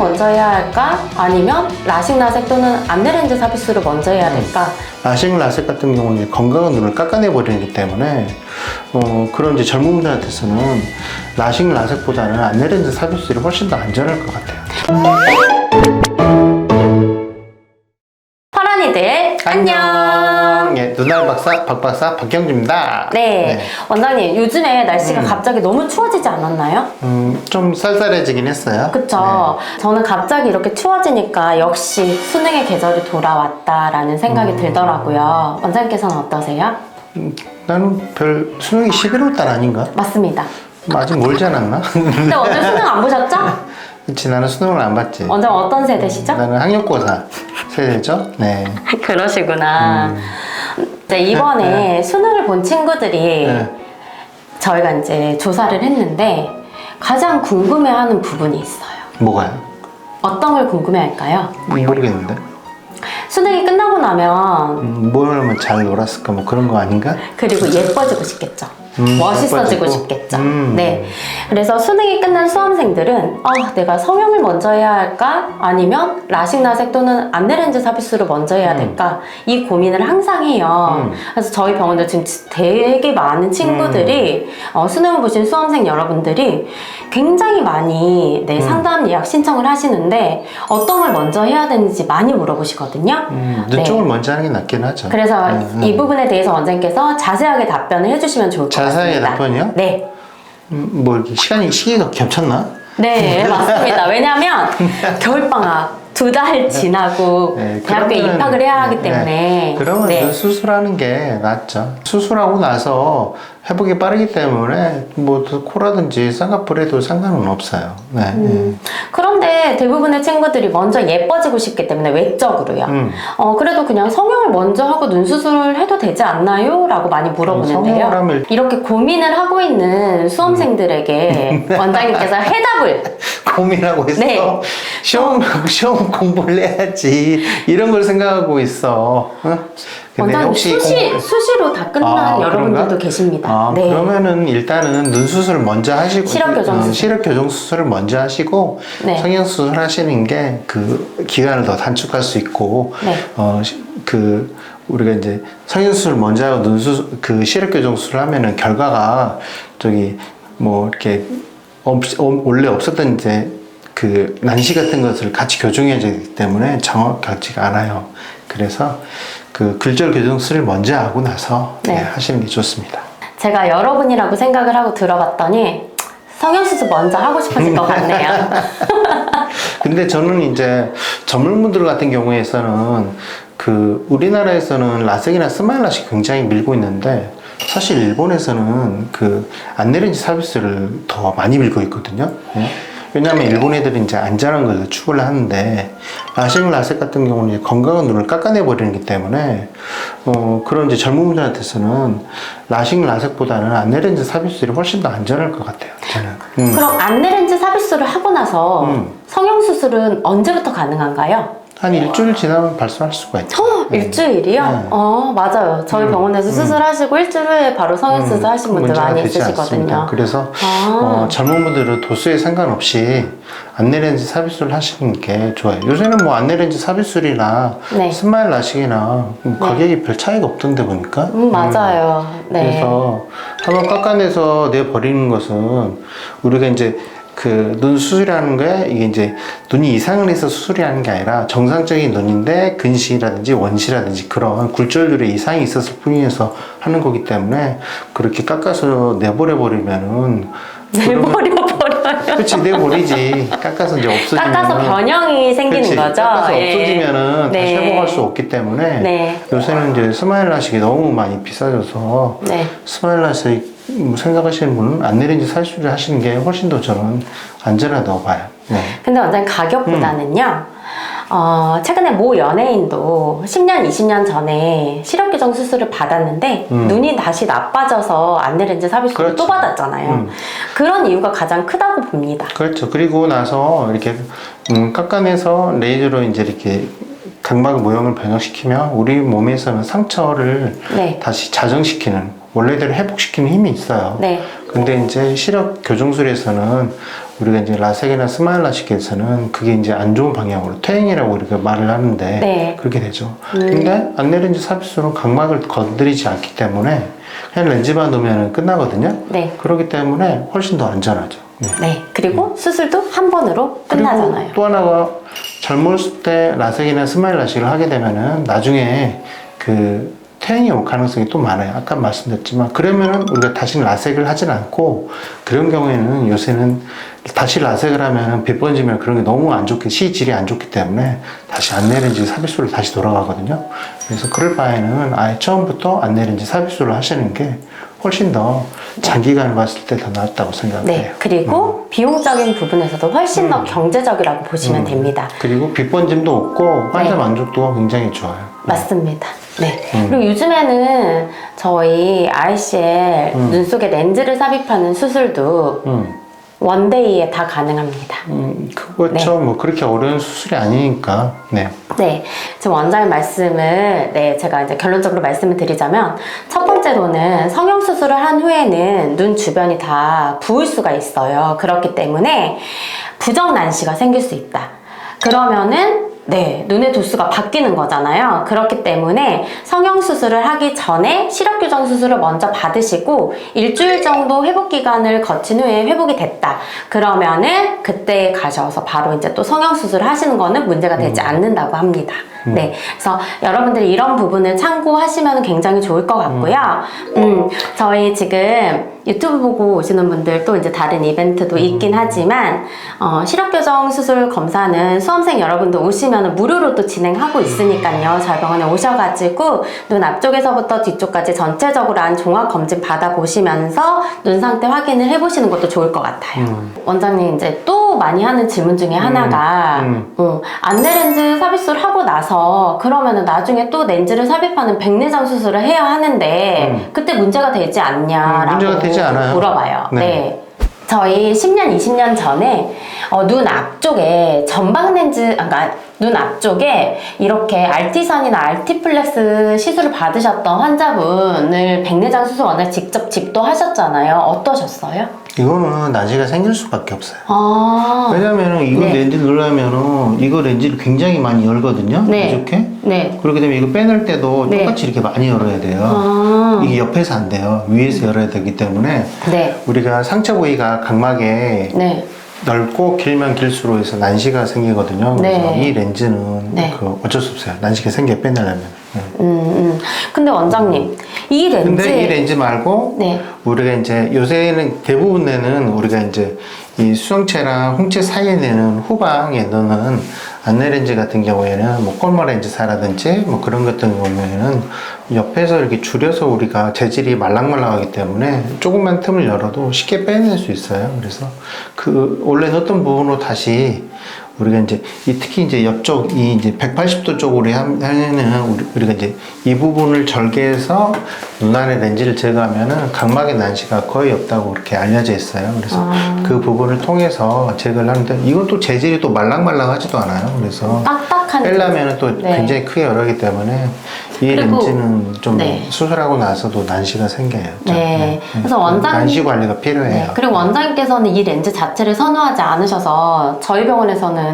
먼저 해야 할까? 아니면 라식 라섹 또는 안내렌즈 삽입술을 먼저 해야 될까? 라식 라섹 같은 경우는 건강한 눈을 깎아내 버리기 때문에 그런 이제 젊은 분들한테서는 라식 라섹보다는 안내렌즈 삽입술이 훨씬 더 안전할 것 같아요. 파란이들 안녕. 예, 눈알 박사 박박사 박경주입니다. 네, 원장님 요즘에 날씨가 갑자기 너무 추워지지 않았나요? 좀 쌀쌀해지긴 했어요. 그쵸. 저는 갑자기 이렇게 추워지니까 역시 수능의 계절이 돌아왔다라는 생각이 들더라고요. 원장님께서는 어떠세요? 나는 별 수능이 11월 달 아닌가? 맞습니다. 아직 멀지 않았나? 근데 원장님 수능 안 보셨죠? 그치, 나는 수능을 안 봤지. 원장님 어떤 세대시죠? 나는 학력고사 세대죠. 네. 그러시구나. 이제 이번에 수능을 본 친구들이 저희가 이제 조사를 했는데 가장 궁금해하는 부분이 있어요. 뭐가요? 어떤 걸 궁금해할까요? 모르겠는데. 수능이 끝나고 나면 뭘 하면 잘 놀았을까 뭐 그런 거 아닌가? 그리고 예뻐지고 싶겠죠. 멋있어지고 예뻐지고? 싶겠죠. 네. 그래서 수능이 끝난 수험생들은 내가 성형을 먼저 해야 할까? 아니면 라식 라섹 또는 안내렌즈 삽입술을 먼저 해야 될까? 이 고민을 항상 해요. 그래서 저희 병원도 지금 되게 많은 친구들이 수능을 보신 수험생 여러분들이 굉장히 많이 상담 예약 신청을 하시는데 어떤 걸 먼저 해야 되는지 많이 물어보시거든요. 눈 쪽을 먼저 하는 게 낫긴 하죠. 그래서 이 부분에 대해서 원장님께서 자세하게 답변을 해주시면 좋을 것 같습니다. 자세하게 답변이요? 네. 뭐 이렇게 시기가 겹쳤나? 네, 맞습니다. 왜냐하면 겨울방학 2달 지나고 대학교에 입학을 해야 하기 때문에 그러면 눈 수술하는 게 낫죠. 수술하고 나서 회복이 빠르기 때문에 뭐 코라든지 쌍꺼풀에도 상관은 없어요. 그런데 대부분의 친구들이 먼저 예뻐지고 싶기 때문에 외적으로요. 그래도 그냥 성형을 먼저 하고 눈 수술을 해도 되지 않나요? 라고 많이 물어보는데요. 하면... 이렇게 고민을 하고 있는 수험생들에게 원장님께서 해답을 고민하고 있어? 네. 시험 공부를 해야지 이런 걸 생각하고 있어. 근데 원장님 혹시 수시로 다 끝난 여러분들도 그런가? 계십니다. 네. 그러면은 일단은 눈 수술을 먼저 하시고 시력 교정 수술을 먼저 하시고 성형 수술 하시는 게 그 기간을 더 단축할 수 있고 우리가 이제 성형 수술 먼저 하고 눈 수술 시력 교정 수술을 하면은 결과가 뭐 이렇게 원래 없었던 이제 난시 같은 것을 같이 교정해야 되기 때문에 정확하지가 않아요. 그래서 글절 교정 수술을 먼저 하고 나서 하시는 게 좋습니다. 제가 여러분이라고 생각을 하고 들어봤더니 성형수술 먼저 하고 싶으실 것 같네요. 근데 저는 이제 전문분들 같은 경우에서는 우리나라에서는 라섹이나 스마일 라식 굉장히 밀고 있는데 사실 일본에서는 안내렌즈 서비스를 더 많이 밀고 있거든요. 왜냐하면 일본 애들이 이제 안전한 걸 추구를 하는데 라식 라섹 같은 경우는 건강한 눈을 깎아내 버리기 때문에 그런 이제 젊은 분들한테서는 라식 라섹보다는 안내렌즈 삽입술이 훨씬 더 안전할 것 같아요. 저는. 그럼 안내렌즈 삽입술을 하고 나서 성형수술은 언제부터 가능한가요? 한 일주일 지나면 발수할 수가 있죠. 일주일이요? 맞아요. 저희 병원에서 수술하시고 일주일 후에 바로 성형수술 하신 분들 많이 있으시거든요. 않습니다. 그래서 젊은 분들은 도수에 상관없이 안내렌즈 삽입술을 하시는 게 좋아요. 요새는 뭐 안내렌즈 삽입술이나 스마일 라식이나 가격이 별 차이가 없던데 보니까. 맞아요. 그래서 한번 깎아내서 내버리는 것은 우리가 이제 눈 수술이라는 게 이게 이제 눈이 이상을 해서 수술이 하는 게 아니라 정상적인 눈인데 근시라든지 원시라든지 그런 굴절률에 이상이 있었을 뿐이어서 하는 거기 때문에 그렇게 깎아서 내버려 버리면은 내버려버려요? 그렇지, 내버리지. 깎아서 이제 없어지면 깎아서 변형이 생기는 거죠? 깎아서 없어지면은 다시 회복할 수 없기 때문에 요새는 이제 스마일 라식이 너무 많이 비싸져서 스마일 라식 생각하시는 분은 안내렌즈 삽입술을 하시는 게 훨씬 더 저는 안전하다고 봐요. 근데 완전 가격보다는요. 최근에 모 연예인도 10년, 20년 전에 시력 교정 수술을 받았는데 눈이 다시 나빠져서 안내렌즈 삽입술을 또 받았잖아요. 그런 이유가 가장 크다고 봅니다. 그렇죠. 그리고 나서 이렇게 깎아내서 레이저로 이제 이렇게 각막 모형을 변형시키면 우리 몸에서는 상처를 다시 자정시키는 원래대로 회복시키는 힘이 있어요. 근데 이제 시력 교정술에서는 우리가 이제 라섹이나 스마일 라식에서는 그게 이제 안 좋은 방향으로 퇴행이라고 이렇게 말을 하는데 네. 그렇게 되죠. 근데 안내렌즈 삽입술은 각막을 건드리지 않기 때문에 그냥 렌즈만 넣으면 끝나거든요. 네. 그렇기 때문에 훨씬 더 안전하죠. 네. 네. 그리고 수술도 한 번으로 끝나잖아요. 그리고 또 하나가 젊었을 때 라섹이나 스마일 라식을 하게 되면은 나중에 그 퇴행이 올 가능성이 또 많아요. 아까 말씀드렸지만 그러면은 우리가 다시 라섹을 하진 않고 그런 경우에는 요새는 다시 라섹을 하면은 빛번짐이나 그런 게 너무 안 좋게 시질이 안 좋기 때문에 다시 안내렌즈 삽입술로 다시 돌아가거든요. 그래서 그럴 바에는 아예 처음부터 안내렌즈 삽입술을 하시는 게 훨씬 더 장기간을 봤을 때 더 낫다고 생각해요. 네. 그리고 비용적인 부분에서도 훨씬 더 경제적이라고 보시면 됩니다. 그리고 빛번짐도 없고 환자 네. 만족도가 굉장히 좋아요. 맞습니다. 네. 그리고 요즘에는 저희 ICL 눈 속에 렌즈를 삽입하는 수술도 원데이에 다 가능합니다. 그렇죠. 뭐 그렇게 어려운 수술이 아니니까. 네. 네. 지금 원장님 말씀을, 네, 제가 이제 결론적으로 말씀을 드리자면, 첫 번째로는 성형수술을 한 후에는 눈 주변이 다 부을 수가 있어요. 그렇기 때문에 부정난시가 생길 수 있다. 그러면은 네, 눈의 도수가 바뀌는 거잖아요. 그렇기 때문에 성형수술을 하기 전에 시력교정 수술을 먼저 받으시고 일주일 정도 회복 기간을 거친 후에 회복이 됐다. 그러면은 그때 가셔서 바로 이제 또 성형수술을 하시는 거는 문제가 되지 않는다고 합니다. 네, 그래서 여러분들이 이런 부분을 참고하시면 굉장히 좋을 것 같고요. 저희 지금 유튜브 보고 오시는 분들 또 이제 다른 이벤트도 있긴 하지만 시력교정 수술 검사는 수험생 여러분들 오시면 무료로 또 진행하고 있으니까요. 저희 병원에 오셔가지고 눈 앞쪽에서부터 뒤쪽까지 전체적으로 한 종합검진 받아보시면서 눈 상태 확인을 해보시는 것도 좋을 것 같아요. 원장님 이제 또 많이 하는 질문 중에 하나가 안내렌즈 삽입술 하고 나서 그러면은 나중에 또 렌즈를 삽입하는 백내장 수술을 해야 하는데 그때 문제가 되지 않냐라고 문제가 되지 않아요. 물어봐요. 네. 네. 저희 10년, 20년 전에 눈 앞쪽에 전방 렌즈, 그러니까 눈 앞쪽에 이렇게 알티산이나 알티플렉스 시술을 받으셨던 환자분을 백내장 수술 원래 직접 집도하셨잖아요. 어떠셨어요? 이거는 난시가 생길 수밖에 없어요. 아, 왜냐면은 이거 네. 렌즈 넣으려면은 이거 렌즈를 굉장히 많이 열거든요. 네. 이렇게. 네. 그렇게 되면 이거 빼낼 때도 네. 똑같이 이렇게 많이 열어야 돼요. 아. 이게 옆에서 안 돼요. 위에서 열어야 되기 때문에 네. 우리가 상처 부위가 각막에 네. 넓고 길면 길수록 해서 난시가 생기거든요. 그래서 네. 이 렌즈는 네. 어쩔 수 없어요. 난시가 생겨 빼내려면. 근데 원장님, 이 렌즈. 근데 이 렌즈 말고 네. 우리가 이제 요새는 대부분 내는 우리가 이제 이 수정체랑 홍채 사이에 내는 후방에 넣는 안내 렌즈 같은 경우에는 뭐 꼴마 렌즈사라든지 뭐 그런 같은 경우에는 옆에서 이렇게 줄여서 우리가 재질이 말랑말랑하기 때문에 조금만 틈을 열어도 쉽게 빼낼 수 있어요. 그래서 그 원래 넣었던 부분으로 다시 우리가 이제 특히 이제 옆쪽 이 이제 180도 쪽으로 하면은 우리가 이제 이 부분을 절개해서 눈 안에 렌즈를 제거하면은 각막의 난시가 거의 없다고 그렇게 알려져 있어요. 그래서 그 부분을 통해서 제거를 하는데 이건 또 재질이 또 말랑말랑하지도 않아요. 그래서 딱딱한 빼려면은 또 네. 굉장히 크게 열하기 때문에 이 그리고- 렌즈는 좀 네. 수술하고 나서도 난시가 생겨요. 좀. 네. 그래서 원장님- 난시 관리가 필요해요. 네. 그리고 원장님께서는 이 렌즈 자체를 선호하지 않으셔서 저희 병원에서는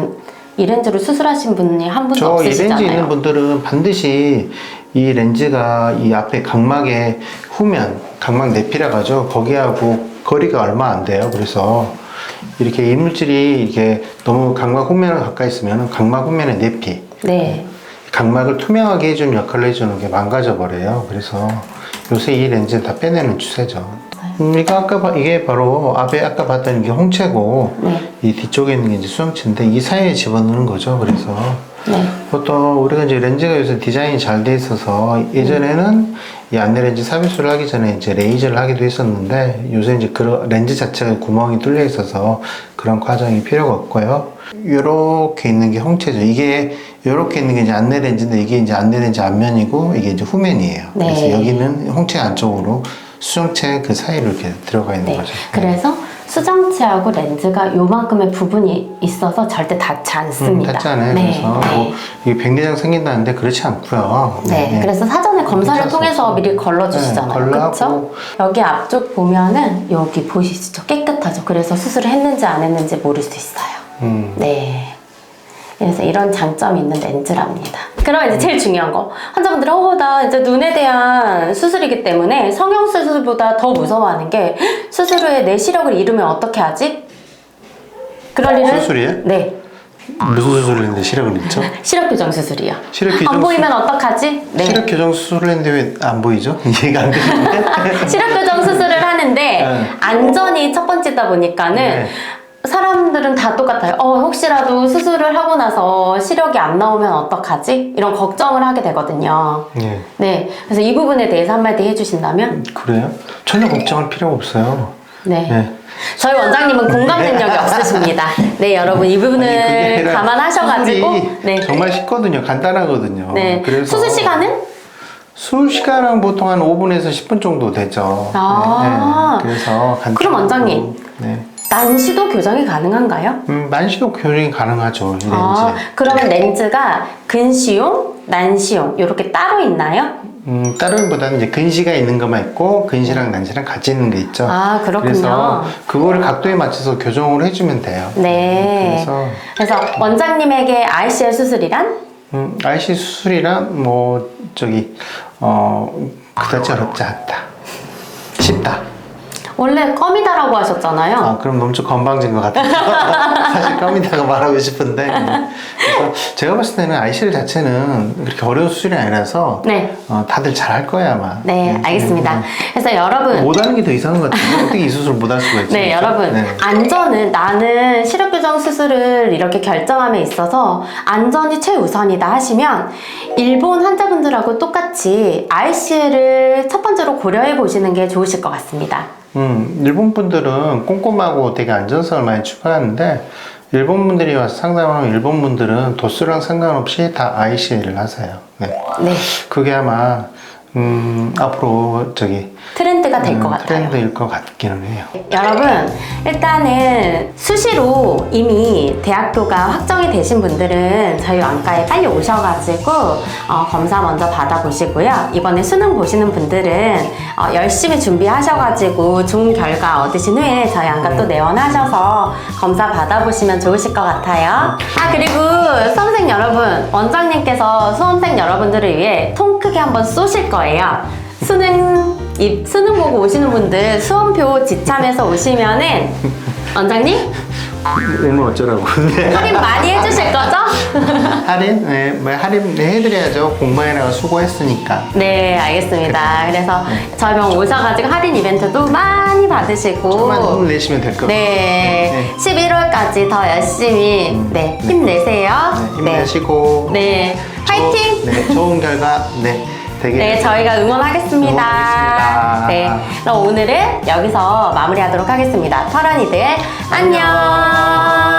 이 렌즈를 수술하신 분이 한 분도 저 이 없으시잖아요. 렌즈 있는 분들은 반드시 이 렌즈가 이 앞에 각막의 후면, 각막 내피라고 하죠. 거기하고 거리가 얼마 안 돼요. 그래서 이렇게 이물질이 이렇게 너무 각막 후면에 가까이 있으면 각막 후면의 내피, 네. 각막을 투명하게 해주는 역할을 해주는 게 망가져 버려요. 그래서 요새 이 렌즈는 다 빼내는 추세죠. 이게 바로 앞에 아까 봤던 게 홍채고 네. 이 뒤쪽에 있는 게 이제 수정체인데 이 사이에 집어넣는 거죠. 그래서 네. 보통 우리가 이제 렌즈가 요새 디자인이 잘 돼 있어서 예전에는 이 안내 렌즈 삽입술을 하기 전에 이제 레이저를 하기도 했었는데 요새 이제 그런 렌즈 자체가 구멍이 뚫려 있어서 그런 과정이 필요가 없고요. 요렇게 있는 게 홍채죠. 이게 요렇게 있는 게 이제 안내 렌즈인데 이게 이제 안내 렌즈 앞면이고 이게 이제 후면이에요. 네. 그래서 여기는 홍채 안쪽으로 수정체 그 사이로 이렇게 들어가 있는 네. 거죠. 그래서 수정치하고 렌즈가 요만큼의 부분이 있어서 절대 닿지 않습니다. 닿지 않아요. 네, 그래서 네. 뭐 이게 백내장 생긴다는데 그렇지 않고요. 네, 그래서 사전에 검사를 괜찮을 수 통해서 없어요. 미리 걸러주시잖아요. 네, 걸러하고. 그렇죠? 여기 앞쪽 보면은 여기 보시죠? 깨끗하죠? 그래서 수술을 했는지 안 했는지 모를 수 있어요. 네. 그래서 이런 장점이 있는 렌즈랍니다. 그럼 이제 제일 중요한 거. 환자분들은 나 이제 눈에 대한 수술이기 때문에 성형수술보다 더 무서워하는 게 수술 후에 내 시력을 잃으면 어떻게 하지? 그럴 일은 수술이에요? 네. 무슨 수술을 했는데 시력을 잃죠? 시력 교정 수술이요. 시력 교정 안 보이면 어떡하지? 네. 시력 교정 수술을 했는데 왜 안 보이죠? 이해가 안 되는데. 시력 교정 수술을 하는데 네. 안전이 첫 번째다 보니까는 네. 사람들은 다 똑같아요. 혹시라도 수술을 하고 나서 시력이 안 나오면 어떡하지? 이런 걱정을 하게 되거든요. 네. 네. 그래서 이 부분에 대해서 한마디 해주신다면? 그래요? 전혀 걱정할 필요가 없어요. 네. 네. 저희 원장님은 공감 능력이 없으십니다. 네, 여러분 이 부분을 아니, 그게 아니라 감안하셔가지고. 수술이 네. 정말 쉽거든요. 간단하거든요. 네. 그래서 수술 시간은? 수술 시간은 보통 한 5분에서 10분 정도 되죠. 아. 네. 그래서 간단하고. 그럼 원장님. 네. 난시도 교정이 가능한가요? 만시도 교정이 가능하죠. 이 렌즈. 그러면 렌즈가 근시용, 난시용 이렇게 따로 있나요? 다른 보다는 이제 근시가 있는 것만 있고 근시랑 난시랑 같이 있는 게 있죠. 아, 그렇군요. 그래서 그거를 각도에 맞춰서 교정을 해주면 돼요. 네. 그래서 원장님에게 ICL 수술이란? IC 수술이란 뭐 그다지 어렵지 않다. 쉽다. 원래 껌이다라고 하셨잖아요. 아, 그럼 너무 좀 건방진 것 같아요. 사실 껌이다가 말하고 싶은데. 그래서 제가 봤을 때는 ICL 자체는 그렇게 어려운 수술이 아니라서 네. 다들 잘 할 거야, 아마. 네, 알겠습니다. 그래서 여러분. 못하는 게 더 이상한 것 같아요. 어떻게 이 수술을 못할 수가 있지? 네, 여러분. 네. 안전은 나는 시력 교정 수술을 이렇게 결정함에 있어서 안전이 최우선이다 하시면 일본 환자분들하고 똑같이 ICL을 첫 번째로 고려해 보시는 게 좋으실 것 같습니다. 일본 분들은 꼼꼼하고 되게 안전성을 많이 추구하는데 일본 분들이 와서 상담하면 일본 분들은 도수랑 상관없이 다 ICL을 하세요. 네. 네. 그게 아마 앞으로 트렌드가 될 것 같아요. 트렌드일 것 같기는 해요. 여러분, 일단은 수시로 이미 대학교가 확정이 되신 분들은 저희 안과에 빨리 오셔가지고 검사 먼저 받아보시고요. 이번에 수능 보시는 분들은 열심히 준비하셔가지고 좋은 결과 얻으신 후에 저희 안과 또 내원하셔서 검사 받아보시면 좋으실 것 같아요. 그리고 수험생 여러분, 원장님께서 수험생 여러분들을 위해 통 크게 한번 쏘실 거예요. 수능 보고 오시는 분들 수험표 지참해서 오시면은 원장님 오늘 어쩌라고. 할인 많이 해주실 거죠? 할인? 네, 뭐 할인 해드려야죠. 공부해라고 수고했으니까. 네, 알겠습니다. 그래서 저희 병원 오셔가지고 할인 이벤트도 많이 받으시고 조금만 힘내시면 될 것 같아요. 네, 11월까지 더 열심히 힘내세요. 힘내시고. 네, 화이팅! 네, 좋은 결과 되길. 네, 저희가 응원하겠습니다. 응원하겠습니다. 네, 그럼 오늘은 여기서 마무리하도록 하겠습니다. 파란이들 안녕.